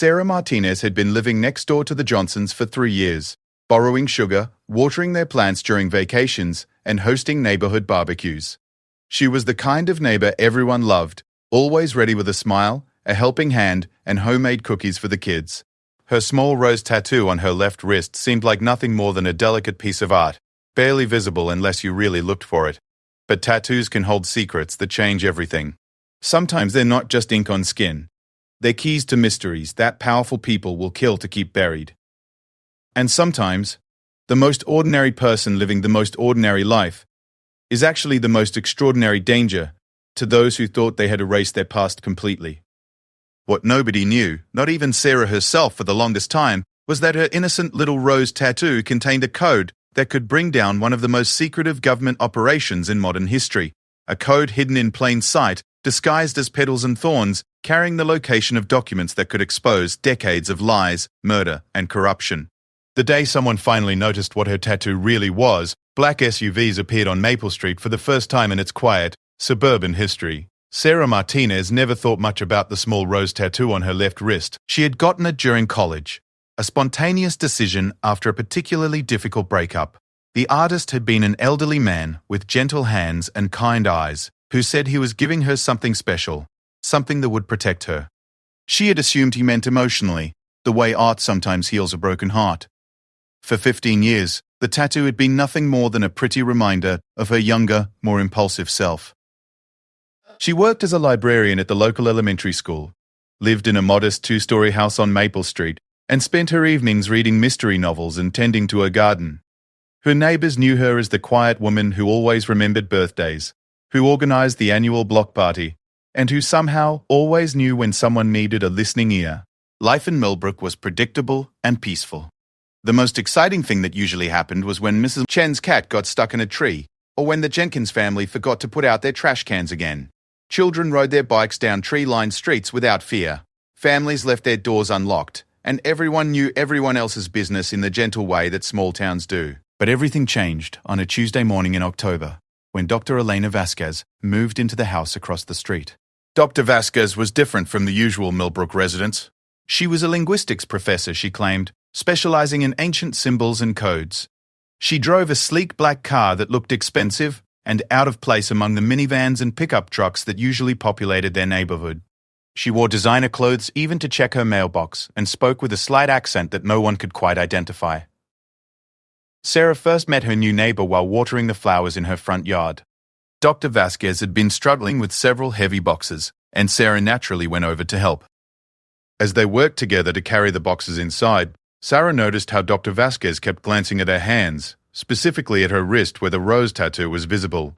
Sarah Martinez had been living next door to the Johnsons for 3 years, borrowing sugar, watering their plants during vacations, and hosting neighborhood barbecues. She was the kind of neighbor everyone loved, always ready with a smile, a helping hand, and homemade cookies for the kids. Her small rose tattoo on her left wrist seemed like nothing more than a delicate piece of art, barely visible unless you really looked for it. But tattoos can hold secrets that change everything. Sometimes they're not just ink on skin. They're keys to mysteries that powerful people will kill to keep buried. And sometimes, the most ordinary person living the most ordinary life is actually the most extraordinary danger to those who thought they had erased their past completely. What nobody knew, not even Sarah herself for the longest time, was that her innocent little rose tattoo contained a code that could bring down one of the most secretive government operations in modern history, a code hidden in plain sight, disguised as petals and thorns, carrying the location of documents that could expose decades of lies, murder, and corruption. The day someone finally noticed what her tattoo really was, black SUVs appeared on Maple Street for the first time in its quiet, suburban history. Sarah Martinez never thought much about the small rose tattoo on her left wrist. She had gotten it during college, a spontaneous decision after a particularly difficult breakup. The artist had been an elderly man with gentle hands and kind eyes, who said he was giving her something special, something that would protect her. She had assumed he meant emotionally, the way art sometimes heals a broken heart. For 15 years, the tattoo had been nothing more than a pretty reminder of her younger, more impulsive self. She worked as a librarian at the local elementary school, lived in a modest 2-story house on Maple Street, and spent her evenings reading mystery novels and tending to her garden. Her neighbors knew her as the quiet woman who always remembered birthdays, who organized the annual block party, and who somehow always knew when someone needed a listening ear. Life in Millbrook was predictable and peaceful. The most exciting thing that usually happened was when Mrs. Chen's cat got stuck in a tree, or when the Jenkins family forgot to put out their trash cans again. Children rode their bikes down tree-lined streets without fear. Families left their doors unlocked, and everyone knew everyone else's business in the gentle way that small towns do. But everything changed on a Tuesday morning in October, when Dr. Elena Vasquez moved into the house across the street. Dr. Vasquez was different from the usual Millbrook residents. She was a linguistics professor, she claimed, specializing in ancient symbols and codes. She drove a sleek black car that looked expensive and out of place among the minivans and pickup trucks that usually populated their neighborhood. She wore designer clothes even to check her mailbox and spoke with a slight accent that no one could quite identify. Sarah first met her new neighbor while watering the flowers in her front yard. Dr. Vasquez had been struggling with several heavy boxes, and Sarah naturally went over to help. As they worked together to carry the boxes inside, Sarah noticed how Dr. Vasquez kept glancing at her hands, specifically at her wrist where the rose tattoo was visible.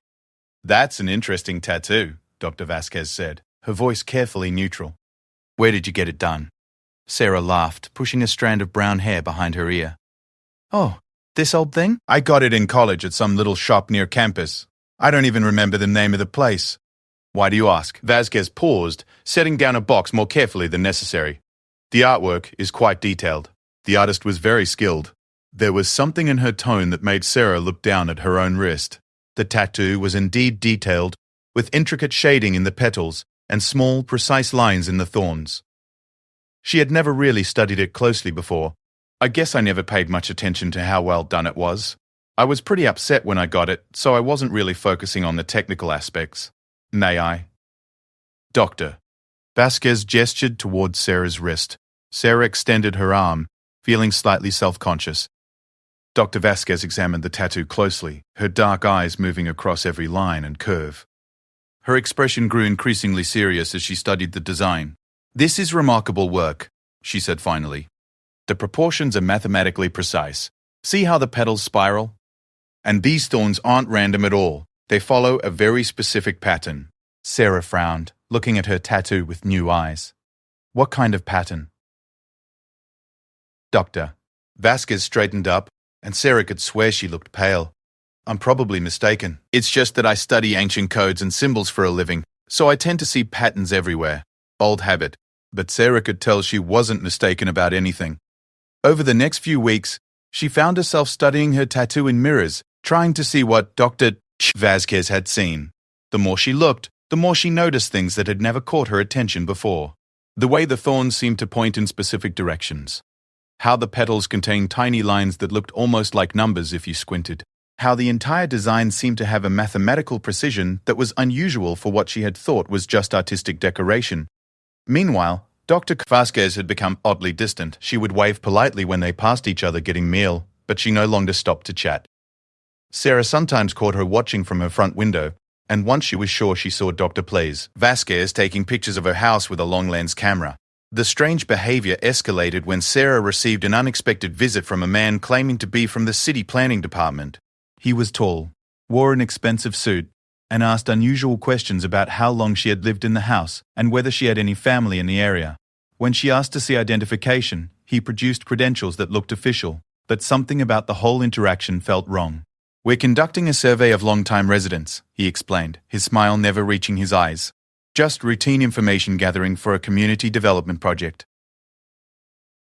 "That's an interesting tattoo," Dr. Vasquez said, her voice carefully neutral. "Where did you get it done?" Sarah laughed, pushing a strand of brown hair behind her ear. "Oh, this old thing? I got it in college at some little shop near campus. I don't even remember the name of the place." "Why do you ask?" Vasquez paused, setting down a box more carefully than necessary. "The artwork is quite detailed. The artist was very skilled." There was something in her tone that made Sarah look down at her own wrist. The tattoo was indeed detailed, with intricate shading in the petals and small, precise lines in the thorns. She had never really studied it closely before. "I guess I never paid much attention to how well done it was. I was pretty upset when I got it, so I wasn't really focusing on the technical aspects. May I?" "Doctor." Vasquez gestured towards Sarah's wrist. Sarah extended her arm, feeling slightly self-conscious. Dr. Vasquez examined the tattoo closely, her dark eyes moving across every line and curve. Her expression grew increasingly serious as she studied the design. "This is remarkable work," she said finally. "The proportions are mathematically precise. See how the petals spiral? And these thorns aren't random at all. They follow a very specific pattern." Sarah frowned, looking at her tattoo with new eyes. "What kind of pattern?" "Doctor." Vasquez straightened up, and Sarah could swear she looked pale. "I'm probably mistaken. It's just that I study ancient codes and symbols for a living, so I tend to see patterns everywhere. Old habit." But Sarah could tell she wasn't mistaken about anything. Over the next few weeks, she found herself studying her tattoo in mirrors, trying to see what Dr. Vasquez had seen. The more she looked, the more she noticed things that had never caught her attention before. The way the thorns seemed to point in specific directions. How the petals contained tiny lines that looked almost like numbers if you squinted. How the entire design seemed to have a mathematical precision that was unusual for what she had thought was just artistic decoration. Meanwhile, Dr. Vasquez had become oddly distant. She would wave politely when they passed each other getting meal, but she no longer stopped to chat. Sarah sometimes caught her watching from her front window, and once she was sure she saw Dr. Vasquez taking pictures of her house with a long-lens camera. The strange behavior escalated when Sarah received an unexpected visit from a man claiming to be from the city planning department. He was tall, wore an expensive suit, and asked unusual questions about how long she had lived in the house and whether she had any family in the area. When she asked to see identification, he produced credentials that looked official, but something about the whole interaction felt wrong. "We're conducting a survey of long-time residents," he explained, his smile never reaching his eyes. "Just routine information gathering for a community development project."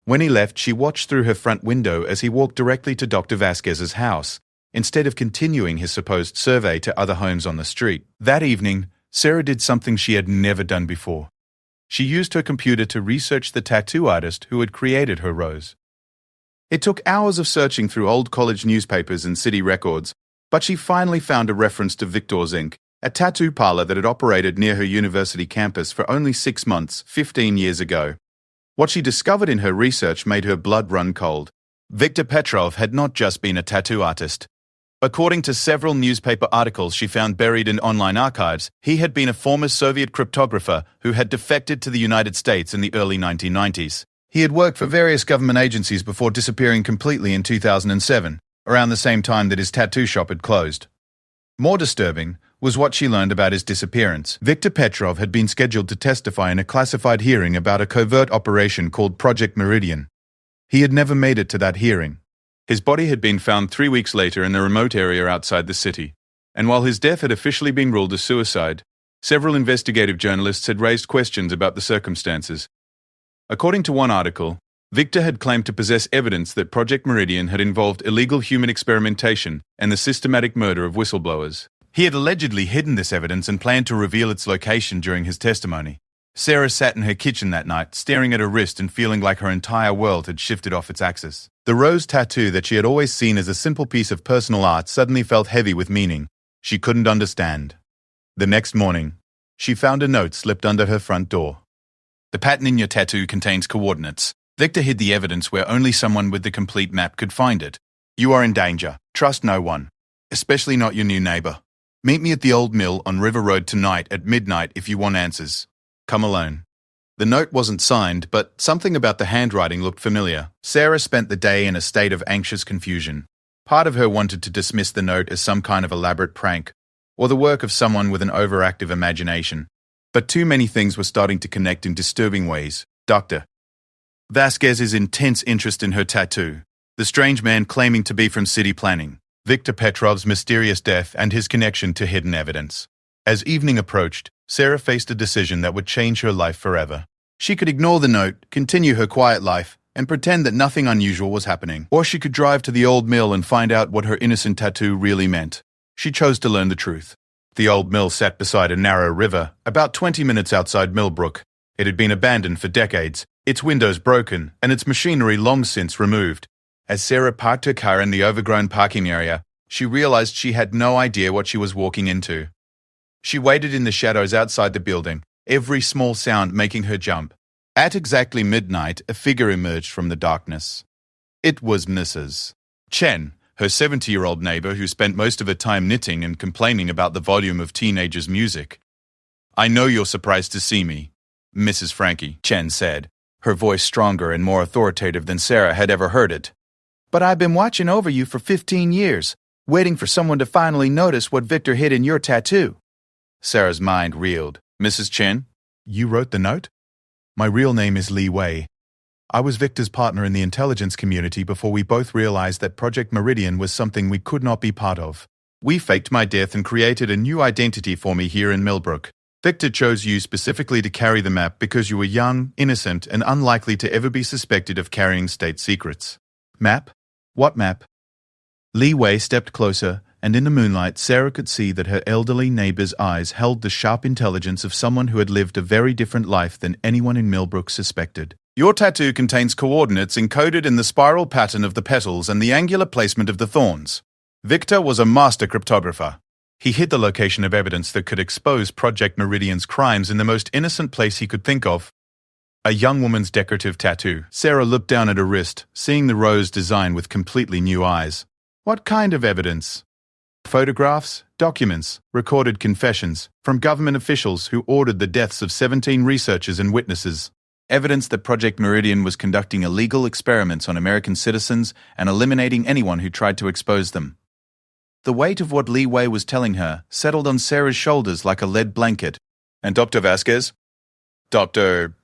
When he left, she watched through her front window as he walked directly to Dr. Vasquez's house, instead of continuing his supposed survey to other homes on the street. That evening, Sarah did something she had never done before. She used her computer to research the tattoo artist who had created her rose. It took hours of searching through old college newspapers and city records, but she finally found a reference to Victor's Inc., a tattoo parlor that had operated near her university campus for only 6 months, 15 years ago. What she discovered in her research made her blood run cold. Victor Petrov had not just been a tattoo artist. According to several newspaper articles she found buried in online archives, he had been a former Soviet cryptographer who had defected to the United States in the early 1990s. He had worked for various government agencies before disappearing completely in 2007, around the same time that his tattoo shop had closed. More disturbing was what she learned about his disappearance. Victor Petrov had been scheduled to testify in a classified hearing about a covert operation called Project Meridian. He had never made it to that hearing. His body had been found 3 weeks later in a remote area outside the city, and while his death had officially been ruled as suicide, several investigative journalists had raised questions about the circumstances. According to one article, Victor had claimed to possess evidence that Project Meridian had involved illegal human experimentation and the systematic murder of whistleblowers. He had allegedly hidden this evidence and planned to reveal its location during his testimony. Sarah sat in her kitchen that night, staring at her wrist and feeling like her entire world had shifted off its axis. The rose tattoo that she had always seen as a simple piece of personal art suddenly felt heavy with meaning she couldn't understand. The next morning, she found a note slipped under her front door. "The pattern in your tattoo contains coordinates. Victor hid the evidence where only someone with the complete map could find it. You are in danger. Trust no one, especially not your new neighbor. Meet me at the old mill on River Road tonight at midnight if you want answers. Come alone." The note wasn't signed, but something about the handwriting looked familiar. Sarah spent the day in a state of anxious confusion. Part of her wanted to dismiss the note as some kind of elaborate prank, or the work of someone with an overactive imagination. But too many things were starting to connect in disturbing ways. Dr. Vasquez's intense interest in her tattoo, the strange man claiming to be from city planning, Victor Petrov's mysterious death and his connection to hidden evidence. As evening approached, Sarah faced a decision that would change her life forever. She could ignore the note, continue her quiet life, and pretend that nothing unusual was happening. Or she could drive to the old mill and find out what her innocent tattoo really meant. She chose to learn the truth. The old mill sat beside a narrow river, about 20 minutes outside Millbrook. It had been abandoned for decades, its windows broken, and its machinery long since removed. As Sarah parked her car in the overgrown parking area, she realized she had no idea what she was walking into. She waited in the shadows outside the building, every small sound making her jump. At exactly midnight, a figure emerged from the darkness. It was Mrs. Chen, her 70-year-old neighbor who spent most of her time knitting and complaining about the volume of teenagers' music. "I know you're surprised to see me," Mrs. Frankie, Chen said, her voice stronger and more authoritative than Sarah had ever heard it. "But I've been watching over you for 15 years, waiting for someone to finally notice what Victor hid in your tattoo." Sarah's mind reeled. "Mrs. Chen, you wrote the note?" "My real name is Li Wei. I was Victor's partner in the intelligence community before we both realized that Project Meridian was something we could not be part of. We faked my death and created a new identity for me here in Millbrook. Victor chose you specifically to carry the map because you were young, innocent, and unlikely to ever be suspected of carrying state secrets." "Map? What map?" Li Wei stepped closer and in the moonlight Sarah could see that her elderly neighbor's eyes held the sharp intelligence of someone who had lived a very different life than anyone in Millbrook suspected. Your tattoo contains coordinates encoded in the spiral pattern of the petals and the angular placement of the thorns. Victor was a master cryptographer. He hid the location of evidence that could expose Project Meridian's crimes in the most innocent place he could think of. A young woman's decorative tattoo. Sarah looked down at her wrist, seeing the rose design with completely new eyes. What kind of evidence? Photographs, documents, recorded confessions from government officials who ordered the deaths of 17 researchers and witnesses. Evidence that Project Meridian was conducting illegal experiments on American citizens and eliminating anyone who tried to expose them. The weight of what Li Wei was telling her settled on Sarah's shoulders like a lead blanket. And Dr. Vasquez? Dr.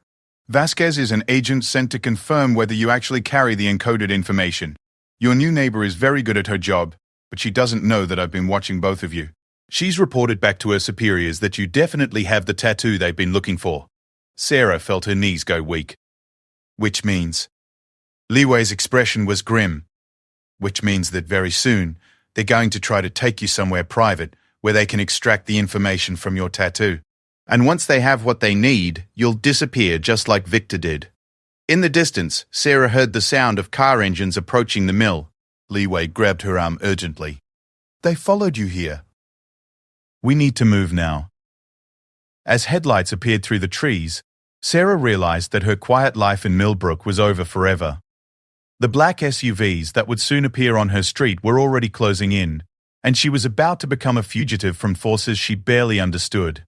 Vasquez is an agent sent to confirm whether you actually carry the encoded information. Your new neighbor is very good at her job, but she doesn't know that I've been watching both of you. She's reported back to her superiors that you definitely have the tattoo they've been looking for. Sarah felt her knees go weak. Which means? Li Wei's expression was grim. Which means that very soon, they're going to try to take you somewhere private where they can extract the information from your tattoo. And once they have what they need, you'll disappear just like Victor did. In the distance, Sarah heard the sound of car engines approaching the mill. Li Wei grabbed her arm urgently. They followed you here. We need to move now. As headlights appeared through the trees, Sarah realized that her quiet life in Millbrook was over forever. The black SUVs that would soon appear on her street were already closing in, and she was about to become a fugitive from forces she barely understood.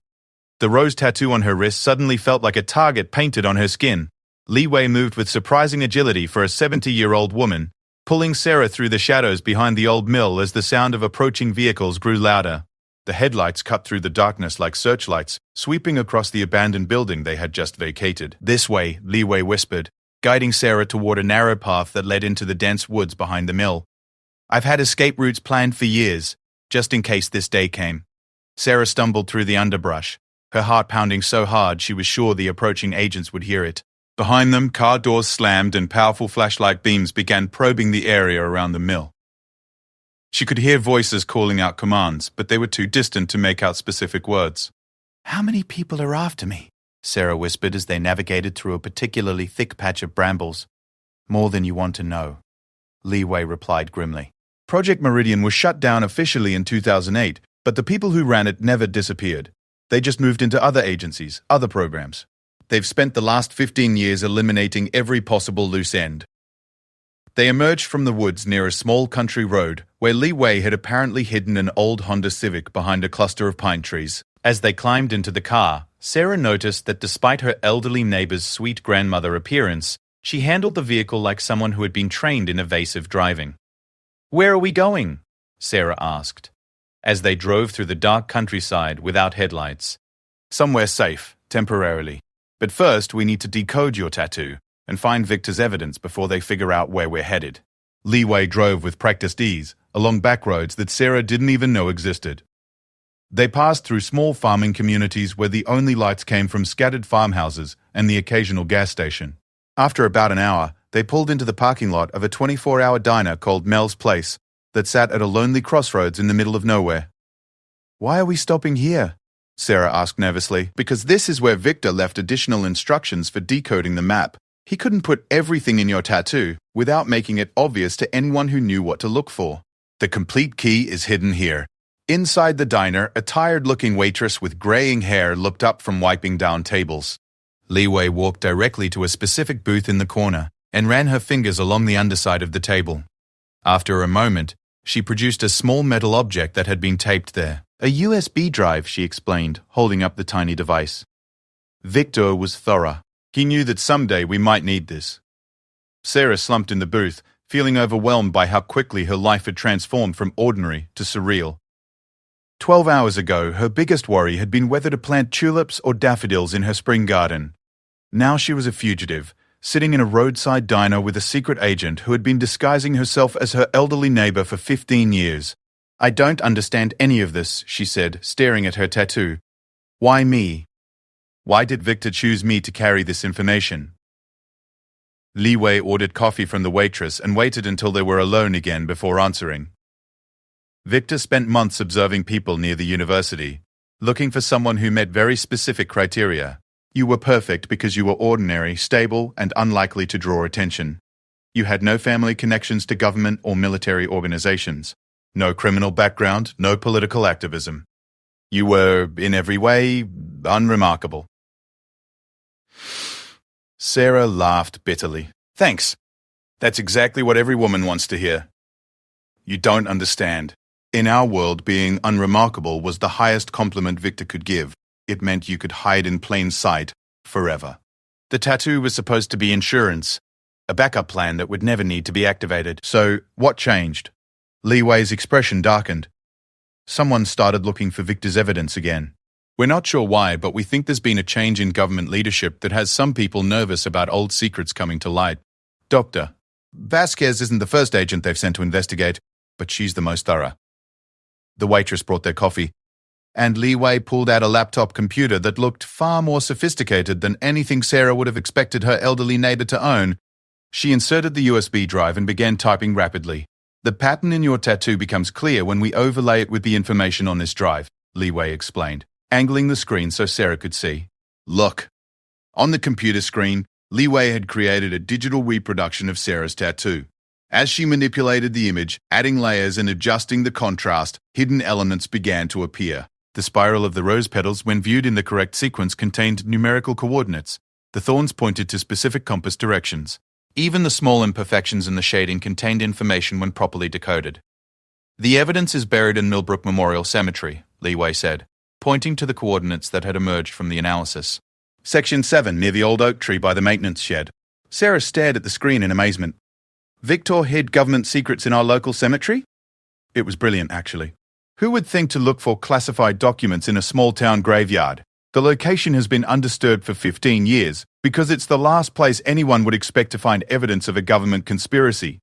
The rose tattoo on her wrist suddenly felt like a target painted on her skin. Li Wei moved with surprising agility for a 70-year-old woman, pulling Sarah through the shadows behind the old mill as the sound of approaching vehicles grew louder. The headlights cut through the darkness like searchlights, sweeping across the abandoned building they had just vacated. This way, Li Wei whispered, guiding Sarah toward a narrow path that led into the dense woods behind the mill. I've had escape routes planned for years, just in case this day came. Sarah stumbled through the underbrush, her heart pounding so hard she was sure the approaching agents would hear it. Behind them, car doors slammed and powerful flashlight beams began probing the area around the mill. She could hear voices calling out commands, but they were too distant to make out specific words. How many people are after me? Sarah whispered as they navigated through a particularly thick patch of brambles. More than you want to know, Li Wei replied grimly. Project Meridian was shut down officially in 2008, but the people who ran it never disappeared. They just moved into other agencies, other programs. They've spent the last 15 years eliminating every possible loose end. They emerged from the woods near a small country road where Li Wei had apparently hidden an old Honda Civic behind a cluster of pine trees. As they climbed into the car, Sarah noticed that despite her elderly neighbor's sweet grandmother appearance, she handled the vehicle like someone who had been trained in evasive driving. Where are we going? Sarah asked, as they drove through the dark countryside without headlights. Somewhere safe, temporarily. But first, we need to decode your tattoo and find Victor's evidence before they figure out where we're headed. Li Wei drove with practiced ease along back roads that Sarah didn't even know existed. They passed through small farming communities where the only lights came from scattered farmhouses and the occasional gas station. After about an hour, they pulled into the parking lot of a 24-hour diner called Mel's Place that sat at a lonely crossroads in the middle of nowhere. Why are we stopping here? Sarah asked nervously. Because this is where Victor left additional instructions for decoding the map. He couldn't put everything in your tattoo without making it obvious to anyone who knew what to look for. The complete key is hidden here. Inside the diner, a tired-looking waitress with graying hair looked up from wiping down tables. Li Wei walked directly to a specific booth in the corner and ran her fingers along the underside of the table. After a moment, she produced a small metal object that had been taped there. A USB drive, she explained, holding up the tiny device. Victor was thorough. He knew that someday we might need this. Sarah slumped in the booth, feeling overwhelmed by how quickly her life had transformed from ordinary to surreal. 12 hours ago, her biggest worry had been whether to plant tulips or daffodils in her spring garden. Now she was a fugitive, sitting in a roadside diner with a secret agent who had been disguising herself as her elderly neighbor for 15 years. I don't understand any of this, she said, staring at her tattoo. Why me? Why did Victor choose me to carry this information? Li Wei ordered coffee from the waitress and waited until they were alone again before answering. Victor spent months observing people near the university, looking for someone who met very specific criteria. You were perfect because you were ordinary, stable, and unlikely to draw attention. You had no family connections to government or military organizations, no criminal background, no political activism. You were, in every way, unremarkable. Sarah laughed bitterly. Thanks. That's exactly what every woman wants to hear. You don't understand. In our world, being unremarkable was the highest compliment Victor could give. It meant you could hide in plain sight forever. The tattoo was supposed to be insurance, a backup plan that would never need to be activated. So, what changed? Li Wei's expression darkened. Someone started looking for Victor's evidence again. We're not sure why, but we think there's been a change in government leadership that has some people nervous about old secrets coming to light. Doctor, Vasquez isn't the first agent they've sent to investigate, but she's the most thorough. The waitress brought their coffee, and Li Wei pulled out a laptop computer that looked far more sophisticated than anything Sarah would have expected her elderly neighbor to own. She inserted the USB drive and began typing rapidly. The pattern in your tattoo becomes clear when we overlay it with the information on this drive, Li Wei explained, angling the screen so Sarah could see. Look. On the computer screen, Li Wei had created a digital reproduction of Sarah's tattoo. As she manipulated the image, adding layers and adjusting the contrast, hidden elements began to appear. The spiral of the rose petals, when viewed in the correct sequence, contained numerical coordinates. The thorns pointed to specific compass directions. Even the small imperfections in the shading contained information when properly decoded. The evidence is buried in Millbrook Memorial Cemetery, Li Wei said, pointing to the coordinates that had emerged from the analysis. Section 7, near the old oak tree by the maintenance shed. Sarah stared at the screen in amazement. Victor hid government secrets in our local cemetery? It was brilliant, actually. Who would think to look for classified documents in a small-town graveyard? The location has been undisturbed for 15 years because it's the last place anyone would expect to find evidence of a government conspiracy.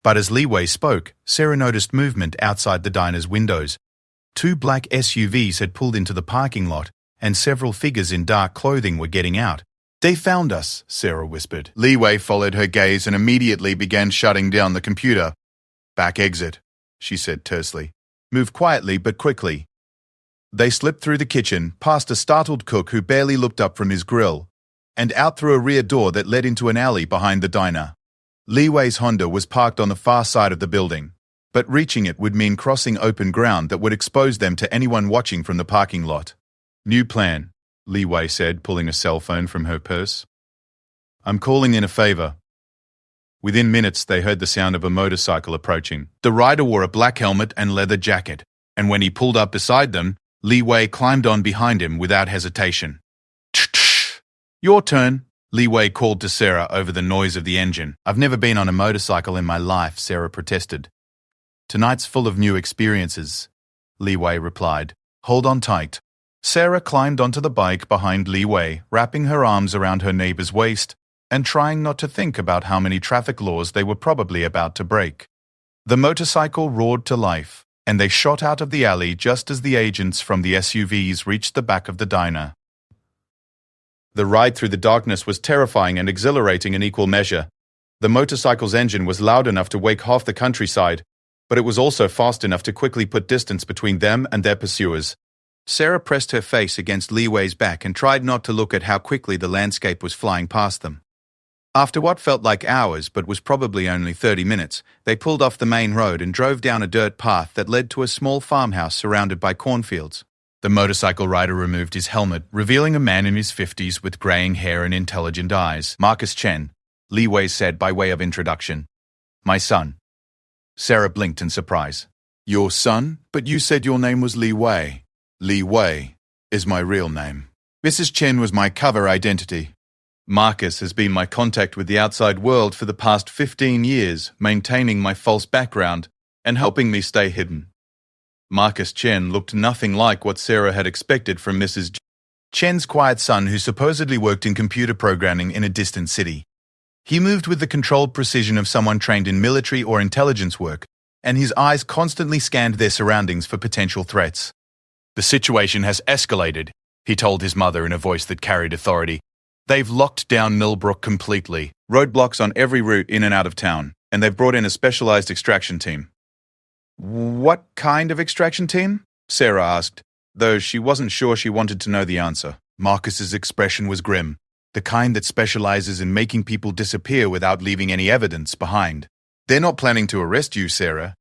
But as Li Wei spoke, Sarah noticed movement outside the diner's windows. 2 black SUVs had pulled into the parking lot, and several figures in dark clothing were getting out. They found us, Sarah whispered. Li Wei followed her gaze and immediately began shutting down the computer. Back exit, she said tersely. Move quietly but quickly. They slipped through the kitchen, past a startled cook who barely looked up from his grill, and out through a rear door that led into an alley behind the diner. Li Wei's Honda was parked on the far side of the building, but reaching it would mean crossing open ground that would expose them to anyone watching from the parking lot. New plan, Li Wei said, pulling a cell phone from her purse. I'm calling in a favor. Within minutes, they heard the sound of a motorcycle approaching. The rider wore a black helmet and leather jacket, and when he pulled up beside them, Li Wei climbed on behind him without hesitation. Tch-tch. Your turn, Li Wei called to Sarah over the noise of the engine. I've never been on a motorcycle in my life, Sarah protested. Tonight's full of new experiences, Li Wei replied. Hold on tight. Sarah climbed onto the bike behind Li Wei, wrapping her arms around her neighbor's waist and trying not to think about how many traffic laws they were probably about to break. The motorcycle roared to life, and they shot out of the alley just as the agents from the SUVs reached the back of the diner. The ride through the darkness was terrifying and exhilarating in equal measure. The motorcycle's engine was loud enough to wake half the countryside, but it was also fast enough to quickly put distance between them and their pursuers. Sarah pressed her face against Li Wei's back and tried not to look at how quickly the landscape was flying past them. After what felt like hours but was probably only 30 minutes, they pulled off the main road and drove down a dirt path that led to a small farmhouse surrounded by cornfields. The motorcycle rider removed his helmet, revealing a man in his 50s with graying hair and intelligent eyes. Marcus Chen, Li Wei said by way of introduction. My son. Sarah blinked in surprise. Your son? But you said your name was Li Wei. Li Wei is my real name. Mrs. Chen was my cover identity. Marcus has been my contact with the outside world for the past 15 years, maintaining my false background and helping me stay hidden. Marcus Chen looked nothing like what Sarah had expected from Mrs. Chen's quiet son who supposedly worked in computer programming in a distant city. He moved with the controlled precision of someone trained in military or intelligence work, and his eyes constantly scanned their surroundings for potential threats. The situation has escalated, he told his mother in a voice that carried authority. They've locked down Millbrook completely, roadblocks on every route in and out of town, and they've brought in a specialized extraction team. What kind of extraction team? Sarah asked, though she wasn't sure she wanted to know the answer. Marcus's expression was grim, the kind that specializes in making people disappear without leaving any evidence behind. They're not planning to arrest you, Sarah.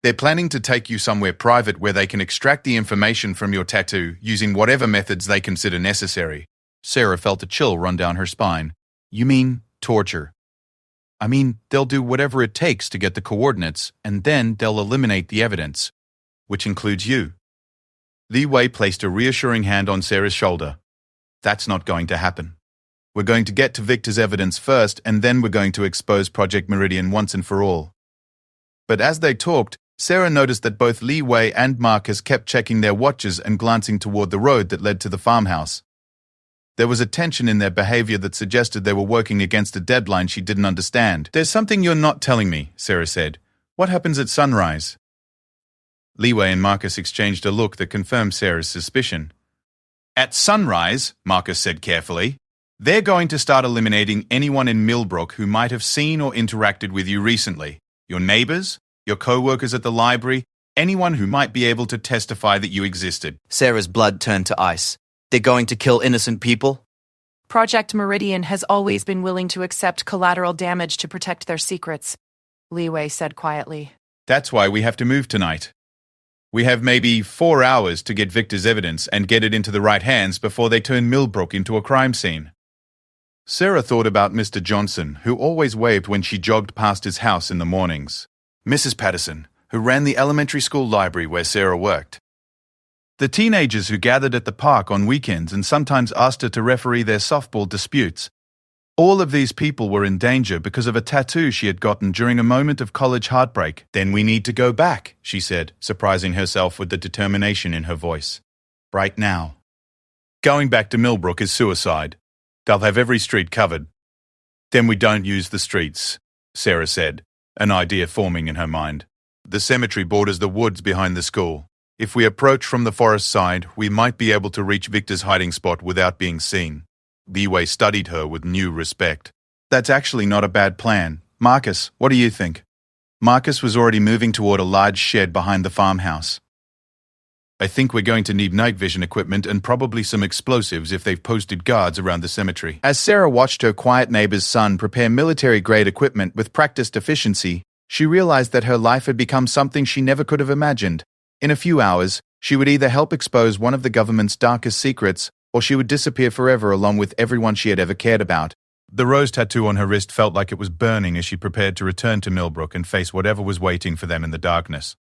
They're planning to take you somewhere private where they can extract the information from your tattoo using whatever methods they consider necessary. Sarah felt a chill run down her spine. You mean torture? I mean, they'll do whatever it takes to get the coordinates, and then they'll eliminate the evidence, which includes you. Li Wei placed a reassuring hand on Sarah's shoulder. That's not going to happen. We're going to get to Victor's evidence first, and then we're going to expose Project Meridian once and for all. But as they talked, Sarah noticed that both Li Wei and Marcus kept checking their watches and glancing toward the road that led to the farmhouse. There was a tension in their behavior that suggested they were working against a deadline she didn't understand. There's something you're not telling me, Sarah said. What happens at sunrise? Li Wei and Marcus exchanged a look that confirmed Sarah's suspicion. At sunrise, Marcus said carefully, they're going to start eliminating anyone in Millbrook who might have seen or interacted with you recently. Your neighbors, your co-workers at the library, anyone who might be able to testify that you existed. Sarah's blood turned to ice. They're going to kill innocent people? Project Meridian has always been willing to accept collateral damage to protect their secrets, Li Wei said quietly. That's why we have to move tonight. We have maybe 4 hours to get Victor's evidence and get it into the right hands before they turn Millbrook into a crime scene. Sarah thought about Mr. Johnson, who always waved when she jogged past his house in the mornings. Mrs. Patterson, who ran the elementary school library where Sarah worked. The teenagers who gathered at the park on weekends and sometimes asked her to referee their softball disputes. All of these people were in danger because of a tattoo she had gotten during a moment of college heartbreak. Then we need to go back, she said, surprising herself with the determination in her voice. Right now. Going back to Millbrook is suicide. They'll have every street covered. Then we don't use the streets, Sarah said, an idea forming in her mind. The cemetery borders the woods behind the school. If we approach from the forest side, we might be able to reach Victor's hiding spot without being seen. Li Wei studied her with new respect. That's actually not a bad plan. Marcus, what do you think? Marcus was already moving toward a large shed behind the farmhouse. I think we're going to need night vision equipment and probably some explosives if they've posted guards around the cemetery. As Sarah watched her quiet neighbor's son prepare military-grade equipment with practiced efficiency, she realized that her life had become something she never could have imagined. In a few hours, she would either help expose one of the government's darkest secrets, or she would disappear forever along with everyone she had ever cared about. The rose tattoo on her wrist felt like it was burning as she prepared to return to Millbrook and face whatever was waiting for them in the darkness.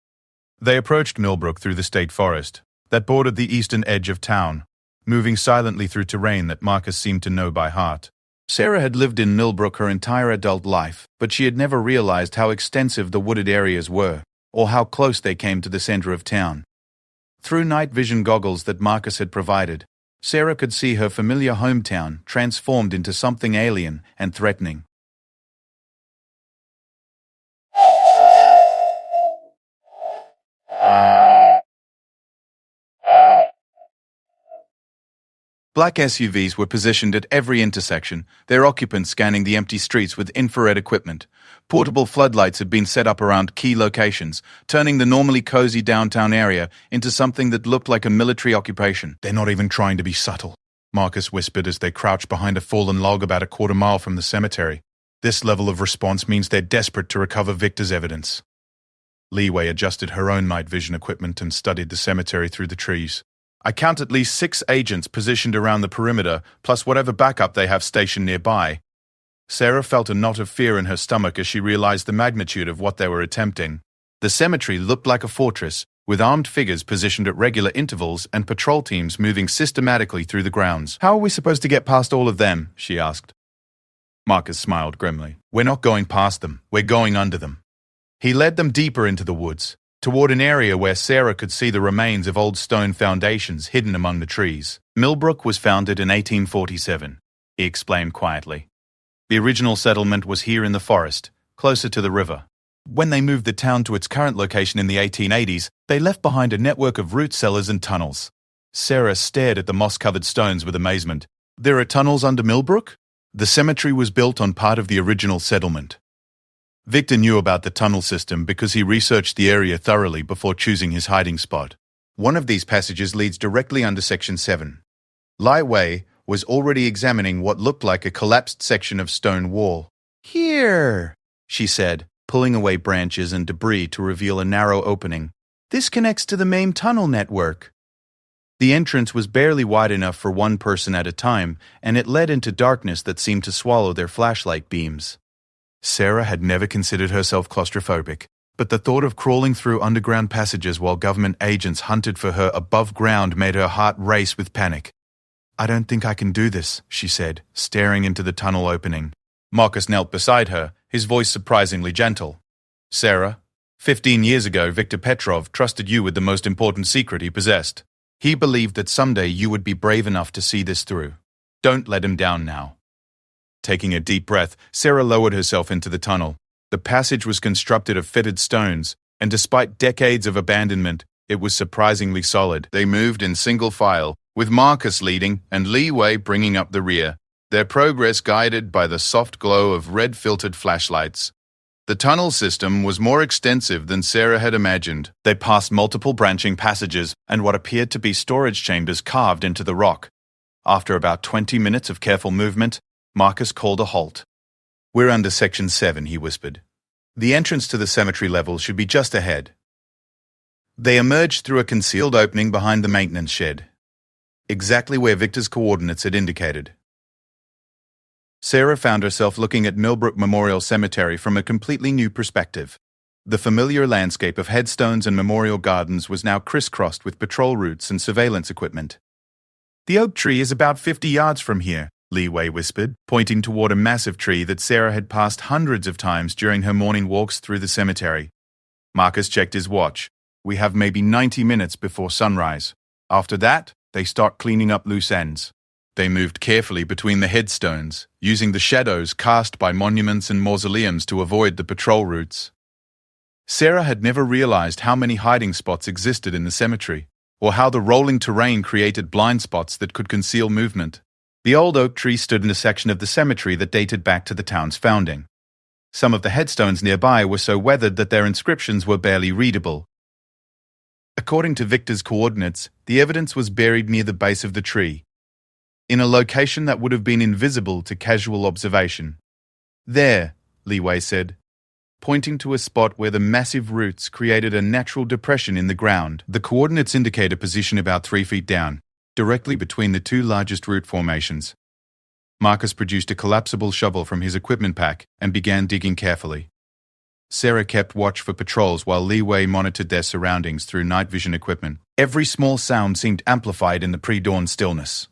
They approached Millbrook through the state forest that bordered the eastern edge of town, moving silently through terrain that Marcus seemed to know by heart. Sarah had lived in Millbrook her entire adult life, but she had never realized how extensive the wooded areas were, or how close they came to the center of town. Through night vision goggles that Marcus had provided, Sarah could see her familiar hometown transformed into something alien and threatening. Black SUVs were positioned at every intersection, their occupants scanning the empty streets with infrared equipment. Portable floodlights had been set up around key locations, turning the normally cozy downtown area into something that looked like a military occupation. They're not even trying to be subtle, Marcus whispered as they crouched behind a fallen log about a quarter mile from the cemetery. This level of response means they're desperate to recover Victor's evidence. Li Wei adjusted her own night vision equipment and studied the cemetery through the trees. I count at least 6 agents positioned around the perimeter, plus whatever backup they have stationed nearby. Sarah felt a knot of fear in her stomach as she realized the magnitude of what they were attempting. The cemetery looked like a fortress, with armed figures positioned at regular intervals and patrol teams moving systematically through the grounds. How are we supposed to get past all of them? She asked. Marcus smiled grimly. We're not going past them, we're going under them. He led them deeper into the woods, toward an area where Sarah could see the remains of old stone foundations hidden among the trees. Millbrook was founded in 1847, he explained quietly. The original settlement was here in the forest, closer to the river. When they moved the town to its current location in the 1880s, they left behind a network of root cellars and tunnels. Sarah stared at the moss-covered stones with amazement. There are tunnels under Millbrook? The cemetery was built on part of the original settlement. Victor knew about the tunnel system because he researched the area thoroughly before choosing his hiding spot. One of these passages leads directly under Section 7. Li Wei was already examining what looked like a collapsed section of stone wall. "Here," she said, pulling away branches and debris to reveal a narrow opening. "This connects to the main tunnel network." The entrance was barely wide enough for one person at a time, and it led into darkness that seemed to swallow their flashlight beams. Sarah had never considered herself claustrophobic, but the thought of crawling through underground passages while government agents hunted for her above ground made her heart race with panic. "I don't think I can do this," she said, staring into the tunnel opening. Marcus knelt beside her, his voice surprisingly gentle. "Sarah, 15 years ago Viktor Petrov trusted you with the most important secret he possessed. He believed that someday you would be brave enough to see this through. Don't let him down now." Taking a deep breath, Sarah lowered herself into the tunnel. The passage was constructed of fitted stones, and despite decades of abandonment, it was surprisingly solid. They moved in single file, with Marcus leading and Li Wei bringing up the rear, their progress guided by the soft glow of red-filtered flashlights. The tunnel system was more extensive than Sarah had imagined. They passed multiple branching passages and what appeared to be storage chambers carved into the rock. After about 20 minutes of careful movement, Marcus called a halt. "We're under Section 7, he whispered. "The entrance to the cemetery level should be just ahead." They emerged through a concealed opening behind the maintenance shed, exactly where Victor's coordinates had indicated. Sarah found herself looking at Millbrook Memorial Cemetery from a completely new perspective. The familiar landscape of headstones and memorial gardens was now crisscrossed with patrol routes and surveillance equipment. "The oak tree is about 50 yards from here," Li Wei whispered, pointing toward a massive tree that Sarah had passed hundreds of times during her morning walks through the cemetery. Marcus checked his watch. "We have maybe 90 minutes before sunrise. After that, they start cleaning up loose ends." They moved carefully between the headstones, using the shadows cast by monuments and mausoleums to avoid the patrol routes. Sarah had never realized how many hiding spots existed in the cemetery, or how the rolling terrain created blind spots that could conceal movement. The old oak tree stood in a section of the cemetery that dated back to the town's founding. Some of the headstones nearby were so weathered that their inscriptions were barely readable. According to Victor's coordinates, the evidence was buried near the base of the tree, in a location that would have been invisible to casual observation. "There," Li Wei said, pointing to a spot where the massive roots created a natural depression in the ground. The coordinates indicate a position about 3 feet down, directly between the two largest root formations. Marcus produced a collapsible shovel from his equipment pack and began digging carefully. Sarah kept watch for patrols while Li Wei monitored their surroundings through night vision equipment. Every small sound seemed amplified in the pre-dawn stillness.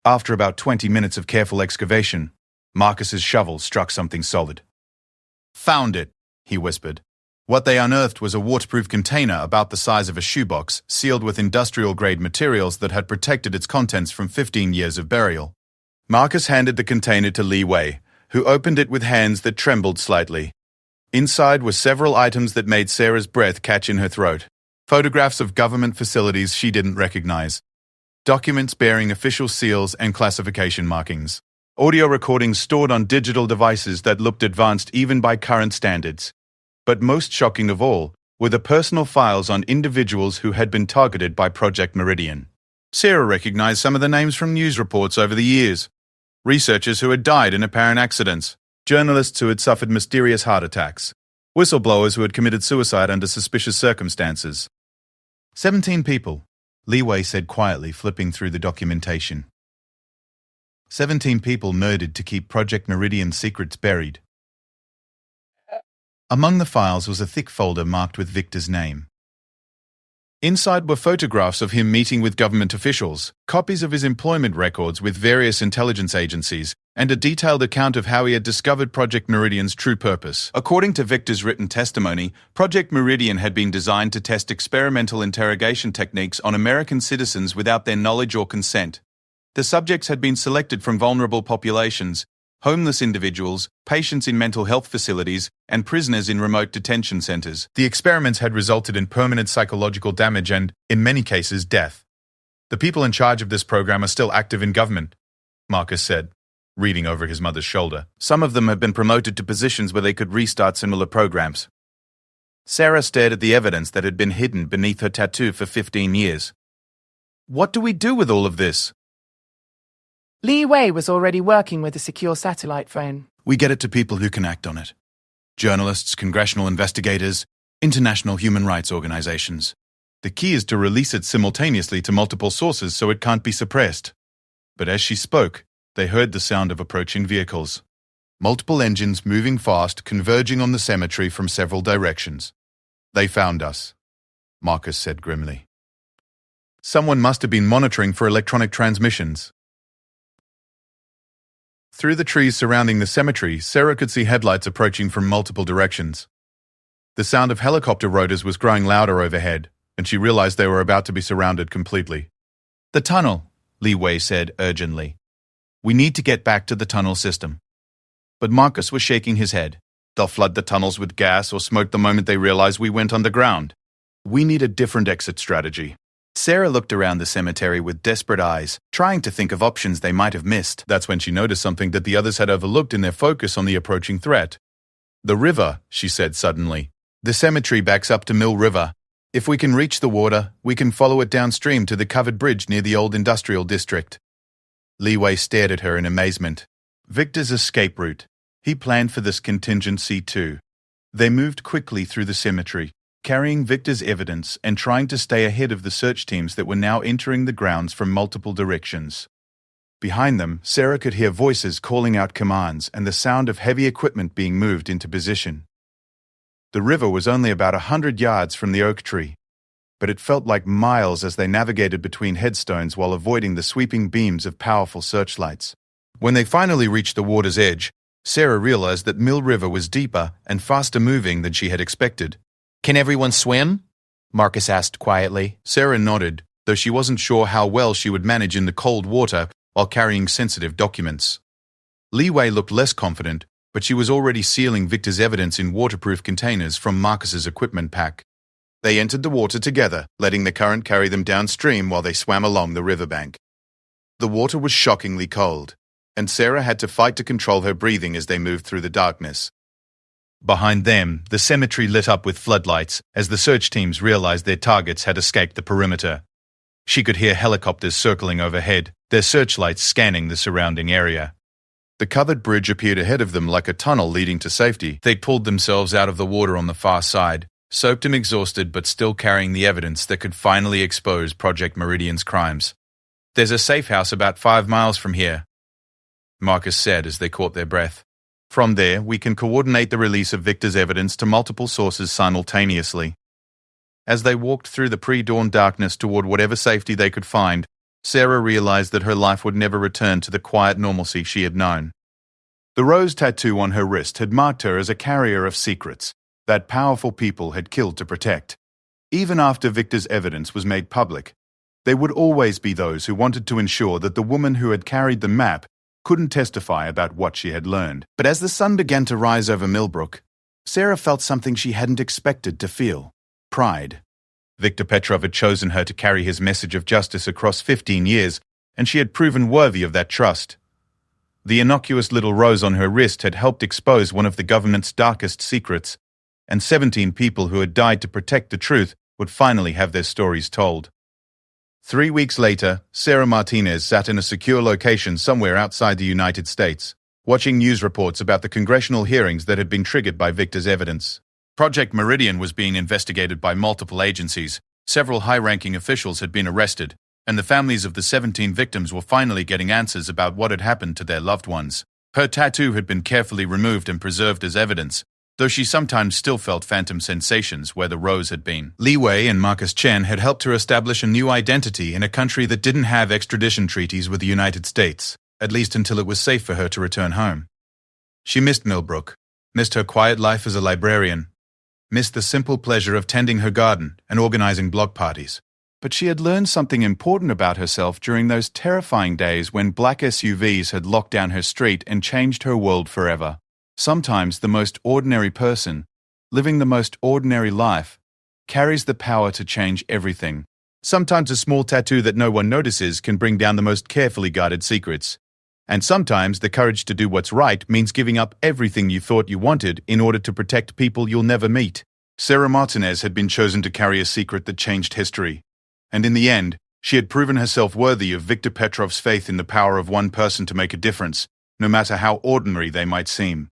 After about 20 minutes of careful excavation, Marcus's shovel struck something solid. "Found it," he whispered. What they unearthed was a waterproof container about the size of a shoebox, sealed with industrial-grade materials that had protected its contents from 15 years of burial. Marcus handed the container to Li Wei, who opened it with hands that trembled slightly. Inside were several items that made Sarah's breath catch in her throat. Photographs of government facilities she didn't recognize. Documents bearing official seals and classification markings. Audio recordings stored on digital devices that looked advanced even by current standards. But most shocking of all were the personal files on individuals who had been targeted by Project Meridian. Sarah recognized some of the names from news reports over the years. Researchers who had died in apparent accidents, journalists who had suffered mysterious heart attacks, whistleblowers who had committed suicide under suspicious circumstances. 17 people, Li Wei said quietly, flipping through the documentation. 17 people murdered to keep Project Meridian's secrets buried. Among the files was a thick folder marked with Victor's name. Inside were photographs of him meeting with government officials, copies of his employment records with various intelligence agencies, and a detailed account of how he had discovered Project Meridian's true purpose. According to Victor's written testimony, Project Meridian had been designed to test experimental interrogation techniques on American citizens without their knowledge or consent. The subjects had been selected from vulnerable populations, homeless individuals, patients in mental health facilities, and prisoners in remote detention centers. The experiments had resulted in permanent psychological damage and, in many cases, death. The people in charge of this program are still active in government, Marcus said. reading over his mother's shoulder. Some of them have been promoted to positions where they could restart similar programs. Sarah stared at the evidence that had been hidden beneath her tattoo for 15 years. What do we do with all of this? Li Wei was already working with a secure satellite phone. We get it to people who can act on it. Journalists, congressional investigators, international human rights organizations. The key is to release it simultaneously to multiple sources so it can't be suppressed. But as she spoke, they heard the sound of approaching vehicles. Multiple engines moving fast, converging on the cemetery from several directions. They found us, Marcus said grimly. Someone must have been monitoring for electronic transmissions. Through the trees surrounding the cemetery, Sarah could see headlights approaching from multiple directions. The sound of helicopter rotors was growing louder overhead, and she realized they were about to be surrounded completely. The tunnel, Li Wei said urgently. We need to get back to the tunnel system. But Marcus was shaking his head. They'll flood the tunnels with gas or smoke the moment they realize we went underground. We need a different exit strategy. Sarah looked around the cemetery with desperate eyes, trying to think of options they might have missed. That's when she noticed something that the others had overlooked in their focus on the approaching threat. The river, she said suddenly. The cemetery backs up to Mill River. If we can reach the water, we can follow it downstream to the covered bridge near the old industrial district. Li Wei stared at her in amazement. Victor's escape route. He planned for this contingency too. They moved quickly through the cemetery, carrying Victor's evidence and trying to stay ahead of the search teams that were now entering the grounds from multiple directions. Behind them, Sarah could hear voices calling out commands and the sound of heavy equipment being moved into position. The river was only about 100 yards from the oak tree, but it felt like miles as they navigated between headstones while avoiding the sweeping beams of powerful searchlights. When they finally reached the water's edge, Sarah realized that Mill River was deeper and faster moving than she had expected. Can everyone swim? Marcus asked quietly. Sarah nodded, though she wasn't sure how well she would manage in the cold water while carrying sensitive documents. Li Wei looked less confident, but she was already sealing Victor's evidence in waterproof containers from Marcus's equipment pack. They entered the water together, letting the current carry them downstream while they swam along the riverbank. The water was shockingly cold, and Sarah had to fight to control her breathing as they moved through the darkness. Behind them, the cemetery lit up with floodlights as the search teams realized their targets had escaped the perimeter. She could hear helicopters circling overhead, their searchlights scanning the surrounding area. The covered bridge appeared ahead of them like a tunnel leading to safety. They pulled themselves out of the water on the far side, soaked and exhausted but still carrying the evidence that could finally expose Project Meridian's crimes. There's a safe house about 5 miles from here, Marcus said as they caught their breath. From there, we can coordinate the release of Victor's evidence to multiple sources simultaneously. As they walked through the pre-dawn darkness toward whatever safety they could find, Sarah realized that her life would never return to the quiet normalcy she had known. The rose tattoo on her wrist had marked her as a carrier of secrets that powerful people had killed to protect. Even after Victor's evidence was made public, there would always be those who wanted to ensure that the woman who had carried the map couldn't testify about what she had learned. But as the sun began to rise over Millbrook, Sarah felt something she hadn't expected to feel: pride. Victor Petrov had chosen her to carry his message of justice across 15 years, and she had proven worthy of that trust. The innocuous little rose on her wrist had helped expose one of the government's darkest secrets, and 17 people who had died to protect the truth would finally have their stories told. 3 weeks later, Sarah Martinez sat in a secure location somewhere outside the United States, watching news reports about the congressional hearings that had been triggered by Victor's evidence. Project Meridian was being investigated by multiple agencies, several high-ranking officials had been arrested, and the families of the 17 victims were finally getting answers about what had happened to their loved ones. Her tattoo had been carefully removed and preserved as evidence, though she sometimes still felt phantom sensations where the rose had been. Li Wei and Marcus Chen had helped her establish a new identity in a country that didn't have extradition treaties with the United States, at least until it was safe for her to return home. She missed Millbrook, missed her quiet life as a librarian, missed the simple pleasure of tending her garden and organizing block parties. But she had learned something important about herself during those terrifying days when black SUVs had locked down her street and changed her world forever. Sometimes the most ordinary person, living the most ordinary life, carries the power to change everything. Sometimes a small tattoo that no one notices can bring down the most carefully guarded secrets. And sometimes the courage to do what's right means giving up everything you thought you wanted in order to protect people you'll never meet. Sarah Martinez had been chosen to carry a secret that changed history. And in the end, she had proven herself worthy of Viktor Petrov's faith in the power of one person to make a difference, no matter how ordinary they might seem.